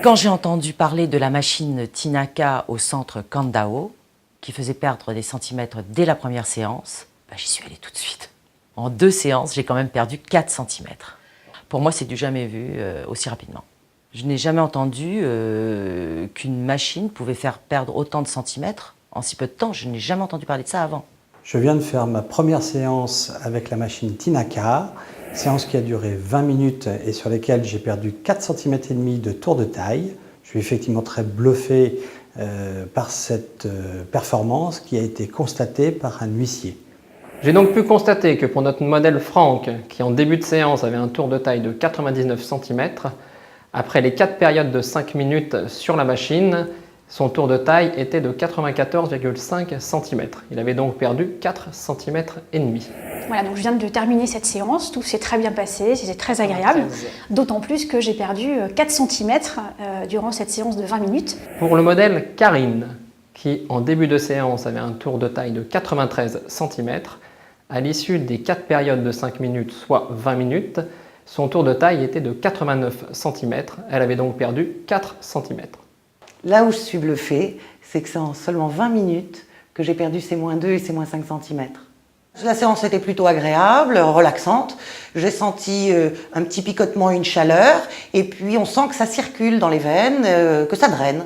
Quand j'ai entendu parler de la machine Tinaka au centre Kandao, qui faisait perdre des centimètres dès la première séance, j'y suis allée tout de suite. En 2 séances, j'ai quand même perdu 4 centimètres. Pour moi, c'est du jamais vu aussi rapidement. Je n'ai jamais entendu qu'une machine pouvait faire perdre autant de centimètres en si peu de temps. Je n'ai jamais entendu parler de ça avant. Je viens de faire ma première séance avec la machine Tinaka, séance qui a duré 20 minutes et sur laquelle j'ai perdu 4,5 cm de tour de taille. Je suis effectivement très bluffé par cette performance qui a été constatée par un huissier. J'ai donc pu constater que pour notre modèle Franck, qui en début de séance avait un tour de taille de 99 cm, après les 4 périodes de 5 minutes sur la machine, son tour de taille était de 94,5 cm. Il avait donc perdu 4 cm et demi. Voilà, donc je viens de terminer cette séance, tout s'est très bien passé, c'était très agréable, d'autant plus que j'ai perdu 4 cm durant cette séance de 20 minutes. Pour le modèle Karine, qui en début de séance avait un tour de taille de 93 cm, à l'issue des 4 périodes de 5 minutes, soit 20 minutes, son tour de taille était de 89 cm. Elle avait donc perdu 4 cm. Là où je suis bluffée, c'est que c'est en seulement 20 minutes que j'ai perdu ces -2 et ces -5 cm. La séance était plutôt agréable, relaxante. J'ai senti un petit picotement, une chaleur, et puis on sent que ça circule dans les veines, que ça draine.